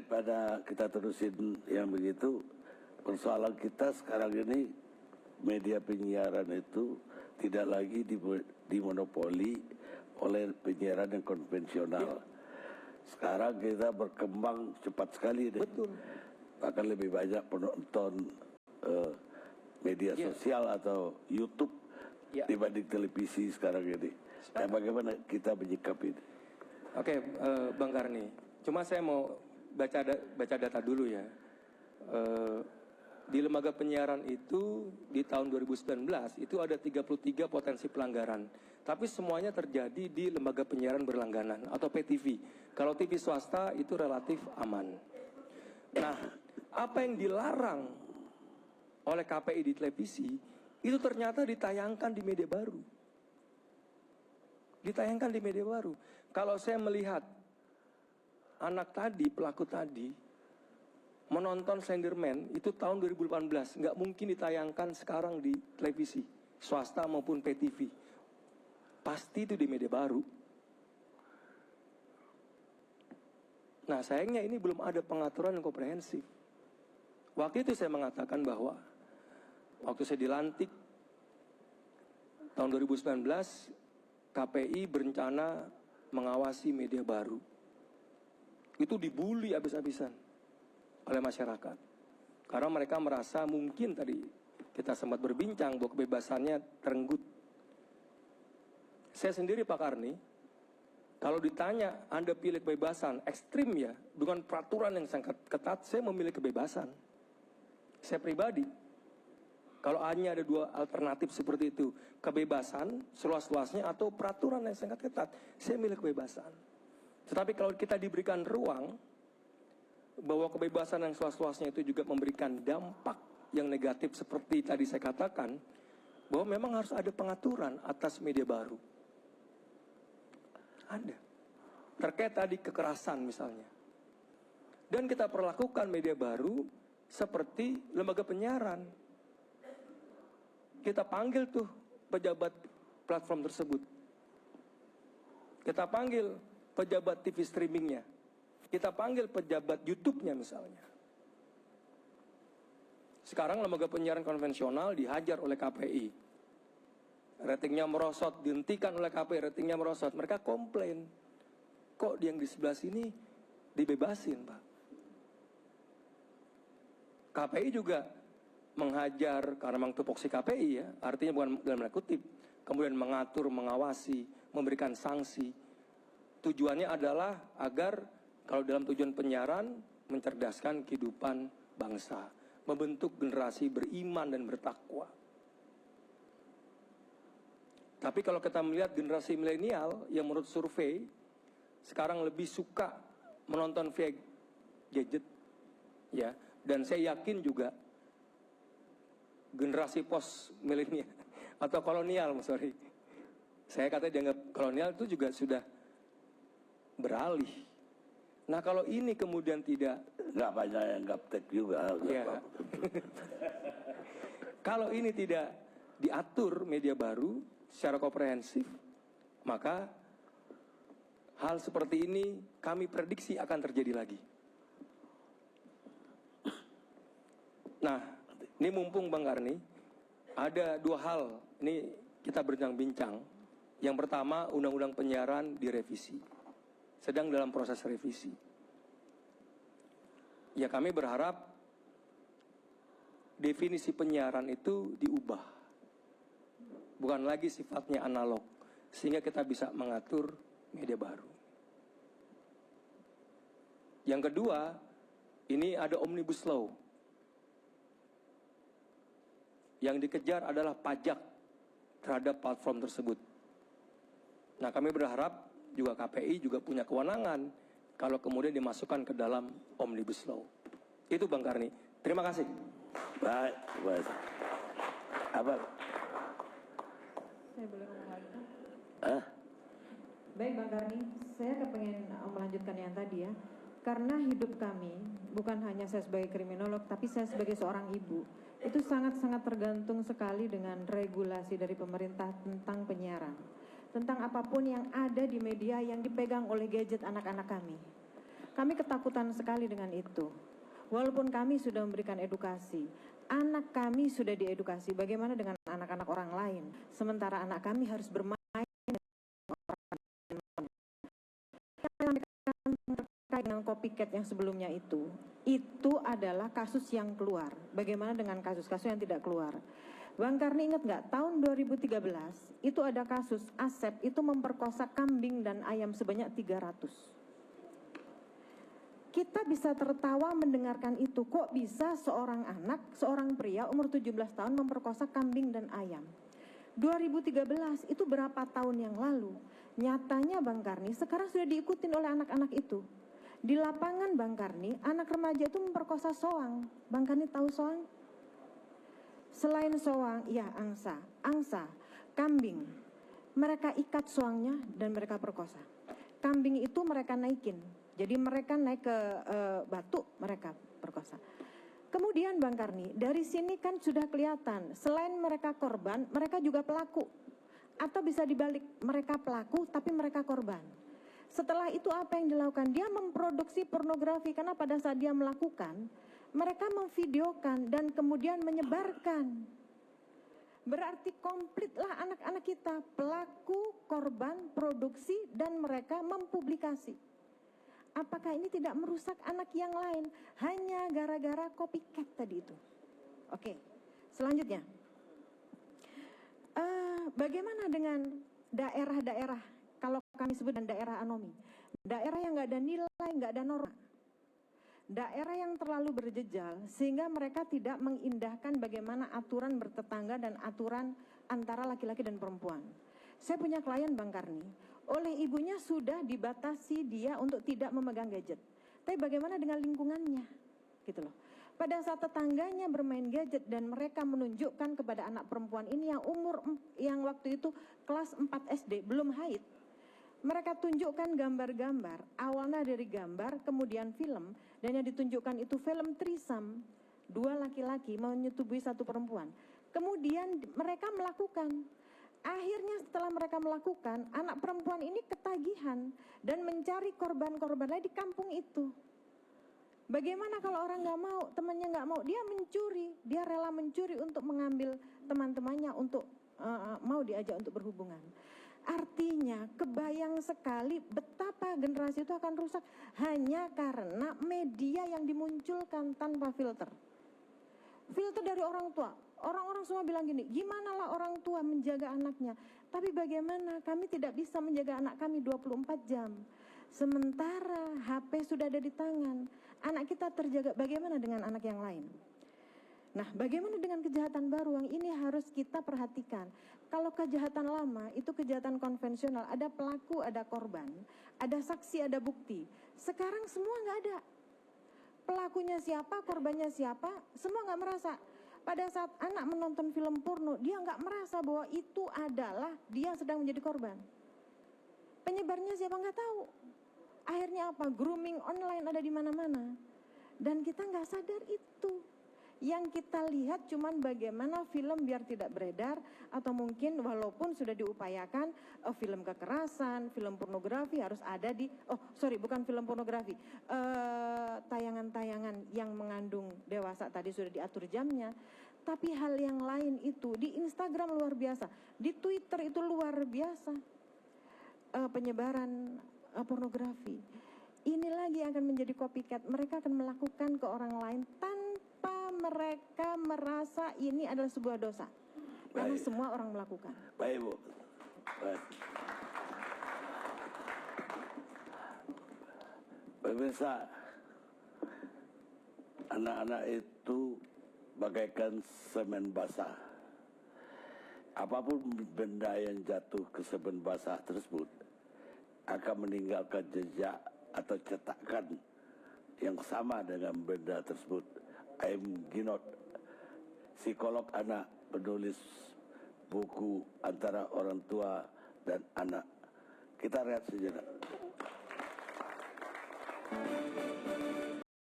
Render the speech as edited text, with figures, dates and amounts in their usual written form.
daripada kita terusin yang begitu, persoalan kita sekarang ini media penyiaran itu tidak lagi dimonopoli oleh penyiaran yang konvensional. Sekarang kita berkembang cepat sekali deh. Betul. Bahkan lebih banyak penonton media sosial atau YouTube dibanding televisi sekarang ini. Bagaimana kita menyikapi ini? Oke, Bang Karni. Cuma saya mau baca data dulu ya. Di lembaga penyiaran itu di tahun 2019 itu ada 33 potensi pelanggaran. Tapi semuanya terjadi di lembaga penyiaran berlangganan atau PTV. Kalau TV swasta itu relatif aman. Nah, apa yang dilarang oleh KPI di televisi itu ternyata ditayangkan di media baru. Ditayangkan di media baru. Kalau saya melihat anak tadi, pelaku tadi menonton Slenderman itu tahun 2018, nggak mungkin ditayangkan sekarang di televisi swasta maupun PTV. Pasti itu di media baru. Nah, sayangnya ini belum ada pengaturan yang komprehensif. Waktu itu saya mengatakan bahwa waktu saya dilantik tahun 2019, KPI berencana mengawasi media baru. Itu dibully habis-habisan oleh masyarakat. Karena mereka merasa mungkin tadi kita sempat berbincang bahwa kebebasannya terenggut. Saya sendiri Pak Karni, kalau ditanya Anda pilih kebebasan ekstrim ya, dengan peraturan yang sangat ketat, saya memilih kebebasan. Saya pribadi, kalau hanya ada dua alternatif seperti itu, kebebasan seluas-luasnya atau peraturan yang sangat ketat, saya milih kebebasan. Tetapi kalau kita diberikan ruang bahwa kebebasan yang seluas-luasnya itu juga memberikan dampak yang negatif seperti tadi saya katakan, bahwa memang harus ada pengaturan atas media baru. Ada. Terkait tadi kekerasan misalnya. Dan kita perlakukan media baru seperti lembaga penyiaran. Kita panggil tuh pejabat platform tersebut. Kita panggil pejabat TV streamingnya. Kita panggil pejabat YouTube-nya misalnya. Sekarang lembaga penyiaran konvensional dihajar oleh KPI. Ratingnya merosot, dihentikan oleh KPI, ratingnya merosot. Mereka komplain. Kok yang di sebelah sini dibebasin, Pak? KPI juga menghajar, karena memang tupoksi KPI ya, artinya bukan dalam tanda kutip. Kemudian mengatur, mengawasi, memberikan sanksi. Tujuannya adalah agar kalau dalam tujuan penyiaran, mencerdaskan kehidupan bangsa. Membentuk generasi beriman dan bertakwa. Tapi kalau kita melihat generasi milenial, yang menurut survei, sekarang lebih suka menonton via gadget. Ya, dan saya yakin juga, generasi post milenial, atau kolonial, sorry. Saya kata dianggap kolonial itu juga sudah beralih. Nah kalau ini kemudian tidak, nggak banyak yang gaptek juga. Ya. Kalau ini tidak diatur media baru secara komprehensif, maka hal seperti ini kami prediksi akan terjadi lagi. Nah, ini mumpung Bang Karni, ada dua hal, ini kita berbincang-bincang. Yang pertama, undang-undang penyiaran direvisi. Sedang dalam proses revisi. Ya kami berharap definisi penyiaran itu diubah. Bukan lagi sifatnya analog. Sehingga kita bisa mengatur media baru. Yang kedua, ini ada Omnibus Law. Yang dikejar adalah pajak terhadap platform tersebut. Nah kami berharap juga KPI juga punya kewenangan kalau kemudian dimasukkan ke dalam Omnibus Law. Itu Bang Karni. Terima kasih. Baik, baik. Apa? Saya boleh ngomong lagi kan? Baik Bang Karni, saya kepengen melanjutkan yang tadi ya. Karena hidup kami, bukan hanya saya sebagai kriminolog, tapi saya sebagai seorang ibu, itu sangat-sangat tergantung sekali dengan regulasi dari pemerintah tentang penyiaran. Tentang apapun yang ada di media yang dipegang oleh gadget anak-anak kami. Kami ketakutan sekali dengan itu. Walaupun kami sudah memberikan edukasi, anak kami sudah diedukasi, bagaimana dengan anak-anak orang lain? Sementara anak kami harus bermain dengan copycat yang sebelumnya itu adalah kasus yang keluar. Bagaimana dengan kasus-kasus yang tidak keluar? Bang Karni ingat nggak, tahun 2013 itu ada kasus Asep itu memperkosa kambing dan ayam sebanyak 300. Kita bisa tertawa mendengarkan itu, kok bisa seorang anak, seorang pria umur 17 tahun memperkosa kambing dan ayam. 2013 itu berapa tahun yang lalu? Nyatanya Bang Karni sekarang sudah diikutin oleh anak-anak itu. Di lapangan Bang Karni, anak remaja itu memperkosa soang. Bang Karni tahu soang? Selain soang, ya angsa, kambing. Mereka ikat soangnya dan mereka perkosa. Kambing itu mereka naikin. Jadi mereka naik ke batu, mereka perkosa. Kemudian Bang Karni, dari sini kan sudah kelihatan, selain mereka korban, mereka juga pelaku. Atau bisa dibalik, mereka pelaku tapi mereka korban. Setelah itu apa yang dilakukan? Dia memproduksi pornografi karena pada saat dia melakukan, mereka memvideokan dan kemudian menyebarkan. Berarti komplitlah anak-anak kita, pelaku, korban, produksi, dan mereka mempublikasi. Apakah ini tidak merusak anak yang lain? Hanya gara-gara copycat tadi itu. Oke, selanjutnya. Bagaimana dengan daerah-daerah, kalau kami sebut daerah anomi? Daerah yang nggak ada nilai, nggak ada norma. Daerah yang terlalu berjejal sehingga mereka tidak mengindahkan bagaimana aturan bertetangga dan aturan antara laki-laki dan perempuan. Saya punya klien Bang Karni, oleh ibunya sudah dibatasi dia untuk tidak memegang gadget. Tapi bagaimana dengan lingkungannya? Gitu loh. Pada saat tetangganya bermain gadget dan mereka menunjukkan kepada anak perempuan ini yang waktu itu kelas 4 SD, belum haid. Mereka tunjukkan gambar-gambar, awalnya dari gambar, kemudian film, dan yang ditunjukkan itu film threesome, 2 laki-laki menyetubuhi 1 perempuan. Kemudian mereka melakukan. Akhirnya setelah mereka melakukan, anak perempuan ini ketagihan dan mencari korban-korban lain di kampung itu. Bagaimana kalau orang nggak mau, temannya nggak mau, dia mencuri, dia rela mencuri untuk mengambil teman-temannya untuk mau diajak untuk berhubungan. Artinya kebayang sekali betapa generasi itu akan rusak hanya karena media yang dimunculkan tanpa filter. Filter dari orang tua. Orang-orang semua bilang gini, gimana lah orang tua menjaga anaknya. Tapi bagaimana kami tidak bisa menjaga anak kami 24 jam. Sementara HP sudah ada di tangan. Anak kita terjaga, bagaimana dengan anak yang lain? Nah, bagaimana dengan kejahatan baru yang ini harus kita perhatikan. Kalau kejahatan lama, itu kejahatan konvensional, ada pelaku, ada korban, ada saksi, ada bukti. Sekarang semua nggak ada. Pelakunya siapa, korbannya siapa, semua nggak merasa. Pada saat anak menonton film porno, dia nggak merasa bahwa itu adalah dia sedang menjadi korban. Penyebarnya siapa nggak tahu. Akhirnya apa? Grooming online ada di mana-mana. Dan kita nggak sadar itu. Yang kita lihat cuman bagaimana film biar tidak beredar, atau mungkin walaupun sudah diupayakan film kekerasan, film pornografi harus ada di, bukan film pornografi, tayangan-tayangan yang mengandung dewasa tadi sudah diatur jamnya. Tapi hal yang lain itu di Instagram luar biasa, di Twitter itu luar biasa penyebaran pornografi. Ini lagi akan menjadi copycat. Mereka akan melakukan ke orang lain tanpa mereka merasa ini adalah sebuah dosa. Karena semua orang melakukan. Baik, Bu. Baik. Pemirsa, anak-anak itu bagaikan semen basah. Apapun benda yang jatuh ke semen basah tersebut akan meninggalkan jejak atau cetakan yang sama dengan benda tersebut. I'm Ginot, psikolog anak, penulis buku Antara Orang Tua dan Anak. Kita lihat sejenak.